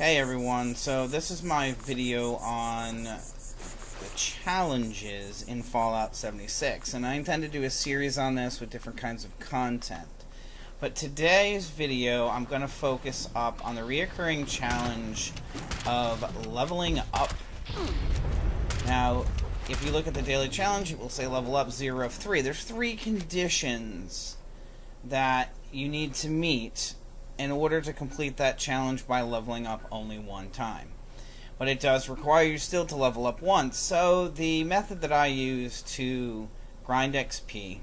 Hey everyone, so this is my video on the challenges in Fallout 76, and I intend to do a series on this with different kinds of content. But today's video, I'm going to focus up on the reoccurring challenge of leveling up. Now, if you look at the daily challenge, it will say level up 0 of 3. There's 3 conditions that you need to meet in order to complete that challenge by leveling up only one time. But it does require you still to level up once. So the method that I use to grind XP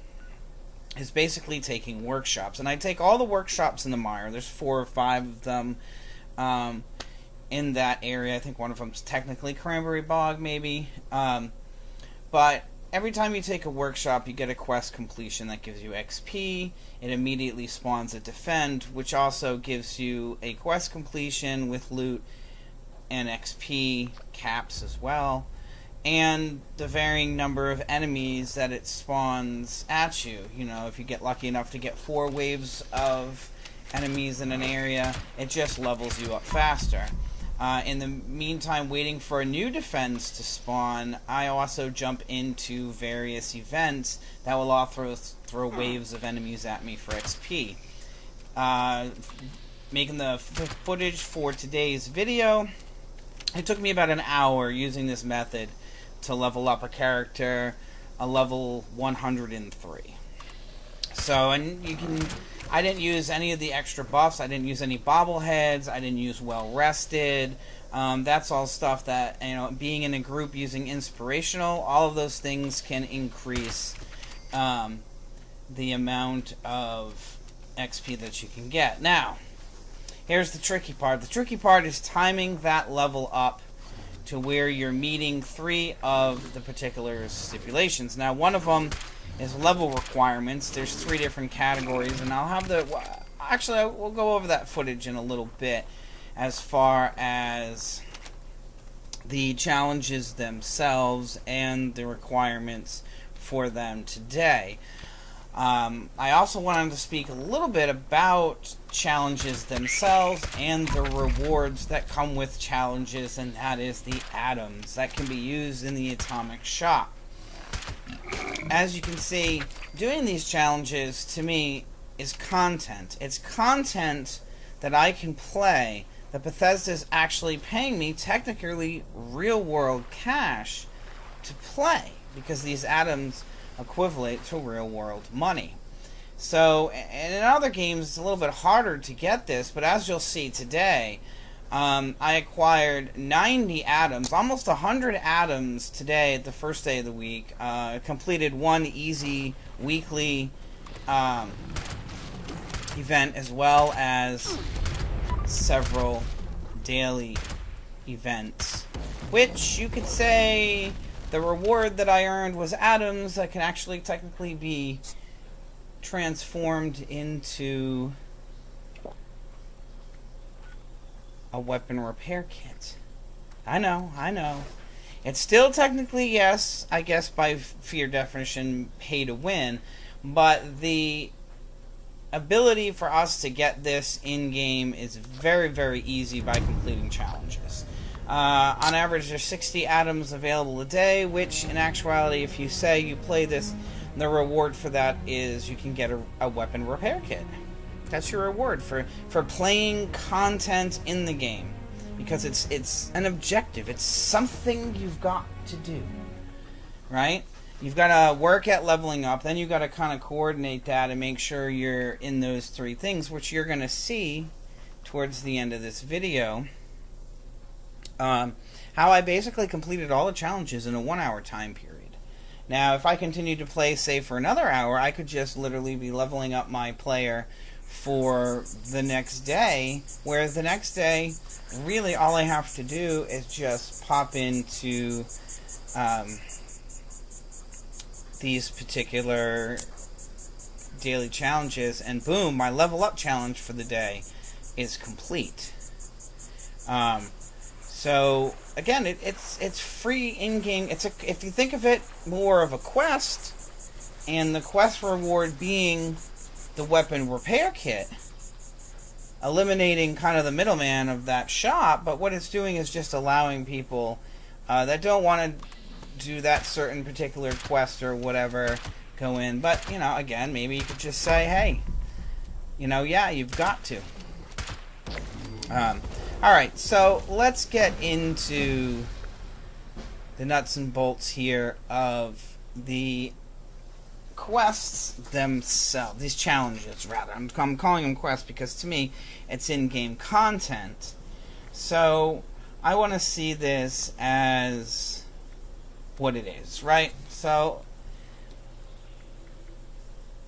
is basically taking workshops. And I take all the workshops in the mire. There's 4 or 5 of them in that area. I think one of them's technically Cranberry Bog, maybe. But every time you take a workshop, you get a quest completion that gives you XP. It immediately spawns a defend, which also gives you a quest completion with loot and XP caps as well, and the varying number of enemies that it spawns at you. You know, if you get lucky enough to get 4 waves of enemies in an area, it just levels you up faster. In the meantime, waiting for a new defense to spawn, I also jump into various events that will all throw waves of enemies at me for XP. Making the footage for today's video, it took me about an hour using this method to level up a character a level 103. So, and you can... I didn't use any of the extra buffs. I didn't use any bobbleheads. I didn't use well rested. That's all stuff that, you know, being in a group using inspirational, all of those things can increase the amount of XP that you can get. Now, here's the tricky part. The tricky part is timing that level up to where you're meeting 3 of the particular stipulations. Now, one of them is level requirements. There's 3 different categories, and I'll have the... Actually, we'll go over that footage in a little bit as far as the challenges themselves and the requirements for them today. I also wanted to speak a little bit about challenges themselves and the rewards that come with challenges, and that is the atoms that can be used in the atomic shop. As you can see, doing these challenges, to me, is content. It's content that I can play, that Bethesda's actually paying me, technically, real-world cash to play, because these atoms equivalent to real-world money. So, and in other games, it's a little bit harder to get this, but as you'll see today, I acquired 90 atoms, almost 100 atoms today, the first day of the week. Completed 1 easy weekly event, as well as several daily events, which you could say the reward that I earned was atoms that can actually technically be transformed into a weapon repair kit. I know. It's still technically, yes, I guess by your definition, pay to win, but the ability for us to get this in-game is very, very easy by completing challenges. On average, there's 60 atoms available a day, which in actuality, if you say you play this, the reward for that is you can get a weapon repair kit. That's your reward for playing content in the game, because it's an objective. It's something you've got to do, right? You've got to work at leveling up, then you've got to kind of coordinate that and make sure you're in those 3 things, which you're going to see towards the end of this video. How I basically completed all the challenges in a 1-hour time period. Now, if I continued to play, say, for another hour, I could just literally be leveling up my player for the next day, where the next day, really all I have to do is just pop into these particular daily challenges, and boom, my level up challenge for the day is complete. So again, it's free in-game. If you think of it more of a quest, and the quest reward being the weapon repair kit, eliminating kind of the middleman of that shop, but what it's doing is just allowing people that don't want to do that certain particular quest or whatever go in. But, you know, again, maybe you could just say, hey, you know, yeah, you've got to. Alright, so let's get into the nuts and bolts here of the quests themselves. These challenges, rather. I'm calling them quests because, to me, it's in-game content. So, I want to see this as what it is, right? So,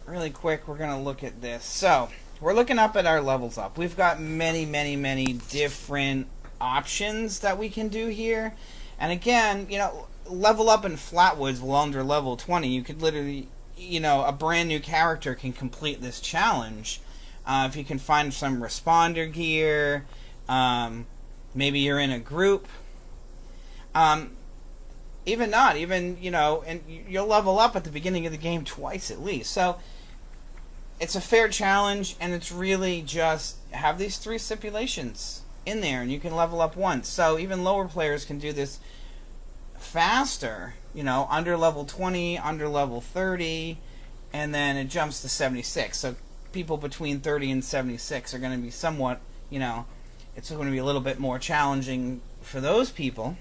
really quick, we're going to look at this. So, we're looking up at our levels up. We've got many, many, many different options that we can do here. And again, you know, level up in Flatwoods well under level 20. You could literally, you know, a brand new character can complete this challenge. If you can find some responder gear, maybe you're in a group. Even not, you know, and you'll level up at the beginning of the game twice at least. So, it's a fair challenge, and it's really just have these 3 stipulations in there, and you can level up once. So even lower players can do this faster, you know, under level 20, under level 30, and then it jumps to 76. So people between 30 and 76 are going to be somewhat, you know, it's going to be a little bit more challenging for those people.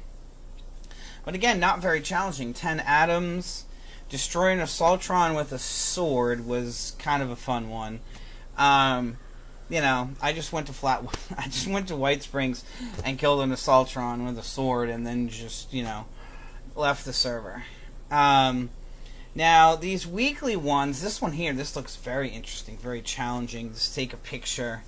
But again, not very challenging. 10 atoms. Destroying a Assaultron with a sword was kind of a fun one. You know, I just went to White Springs and killed an Assaultron with a sword, and then just, you know, left the server. Now these weekly ones, this one here, this looks very interesting, very challenging. Just take a picture.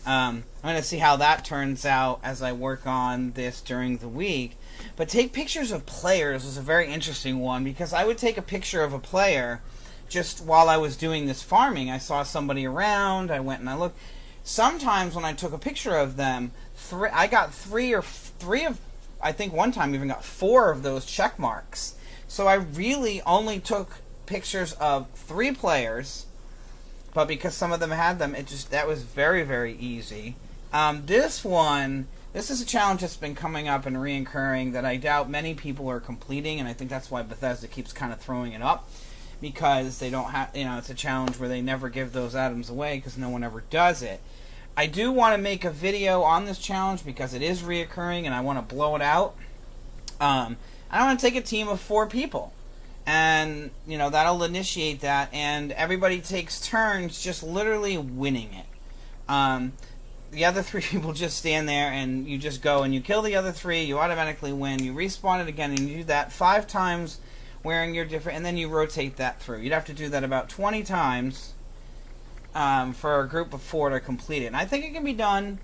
I'm going to see how that turns out as I work on this during the week. But take pictures of players was a very interesting one, because I would take a picture of a player just while I was doing this farming. I saw somebody around, I went and I looked. Sometimes when I took a picture of them, I got three of, I think one time even got 4 of those check marks. So I really only took pictures of 3 players, but because some of them had them, that was very, very easy. This is a challenge that's been coming up and reoccurring that I doubt many people are completing, and I think that's why Bethesda keeps kind of throwing it up, because they don't have, you know, it's a challenge where they never give those items away because no one ever does it. I do want to make a video on this challenge because it is reoccurring and I want to blow it out. I want to take a team of 4 people, and, you know, that'll initiate that, and everybody takes turns just literally winning it. The other 3 people just stand there, and you just go and you kill the other 3, you automatically win, you respawn it again, and you do that 5 times wearing your different, and then you rotate that through. You'd have to do that about 20 times for a group of 4 to complete it. And I think it can be done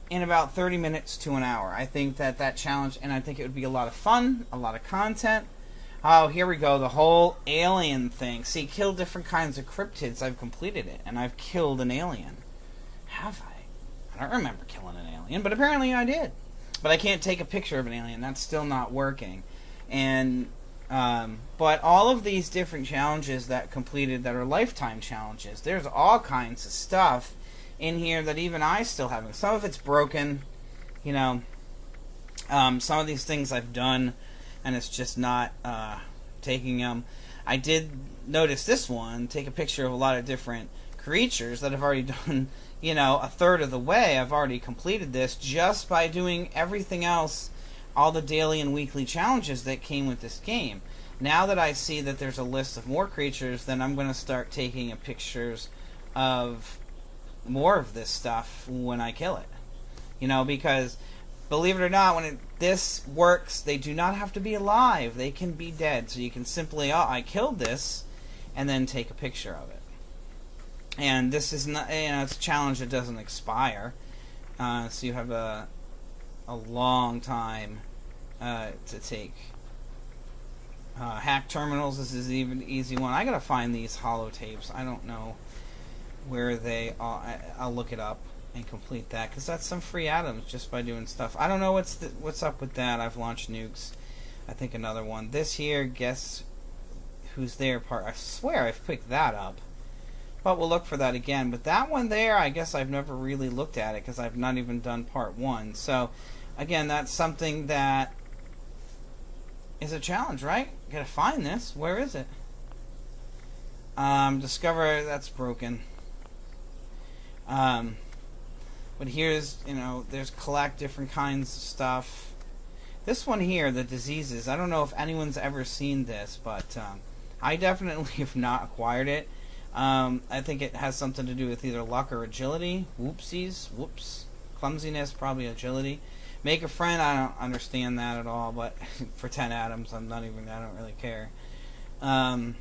in about 30 minutes to an hour. I think that challenge, and I think it would be a lot of fun, a lot of content. Oh, here we go, the whole alien thing. See, kill different kinds of cryptids. I've completed it, and I've killed an alien. Have I? I don't remember killing an alien, but apparently I did. But I can't take a picture of an alien. That's still not working. And but all of these different challenges that completed that are lifetime challenges, there's all kinds of stuff in here that even I still haven't. Some of it's broken, you know. Some of these things I've done, and it's just not taking them. I did notice this one, take a picture of a lot of different creatures that I've already done, you know, a third of the way. I've already completed this just by doing everything else, all the daily and weekly challenges that came with this game. Now that I see that there's a list of more creatures, then I'm going to start taking pictures of more of this stuff when I kill it. You know, because believe it or not, when this works, they do not have to be alive. They can be dead. So you can simply, oh, I killed this, and then take a picture of it. And this is not, you know, it's a challenge that doesn't expire. So you have a long time to take. Hack terminals, this is even an easy one. I gotta find these holotapes. I don't know where they are. I'll look it up and complete that, because that's some free atoms just by doing stuff. I don't know what's up with that. I've launched nukes. I think another one. This here, guess who's there part. I swear I've picked that up. But we'll look for that again. But that one there, I guess I've never really looked at it because I've not even done part 1. So, again, that's something that is a challenge, right? Gotta find this. Where is it? Discover, that's broken. But here's, there's collect different kinds of stuff. This one here, the diseases, I don't know if anyone's ever seen this, but I definitely have not acquired it. I think it has something to do with either luck or agility. Whoopsies. Whoops. Clumsiness, probably agility. Make a friend, I don't understand that at all, but for 10 atoms, I don't really care. But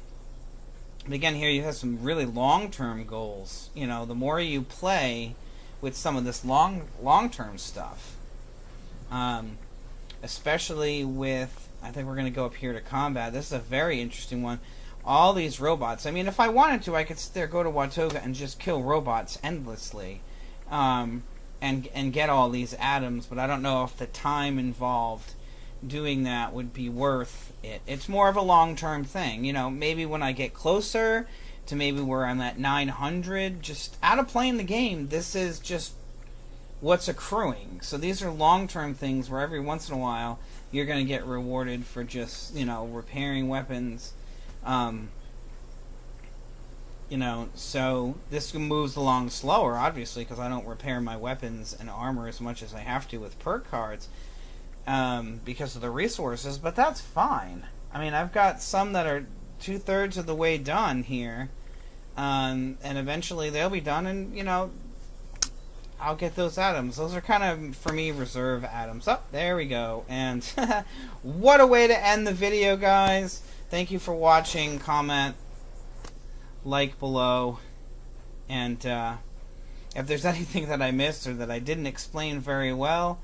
again, here you have some really long-term goals. The more you play with some of this long-term stuff, especially with, I think we're going to go up here to combat. This is a very interesting one. All these robots. I mean, if I wanted to, I could sit there, go to Watoga, and just kill robots endlessly, and get all these atoms. But I don't know if the time involved doing that would be worth it. It's more of a long-term thing. Maybe when I get closer to maybe where I'm at 900, just out of playing the game, this is just what's accruing. So these are long-term things where every once in a while you're going to get rewarded for just, repairing weapons. So this moves along slower, obviously, because I don't repair my weapons and armor as much as I have to with perk cards, because of the resources, but that's fine. I mean, I've got some that are 2/3 of the way done here, and eventually they'll be done, and, I'll get those atoms. Those are kind of, for me, reserve atoms. Oh, there we go. And what a way to end the video, guys. Thank you for watching. Comment, like below, and if there's anything that I missed or that I didn't explain very well,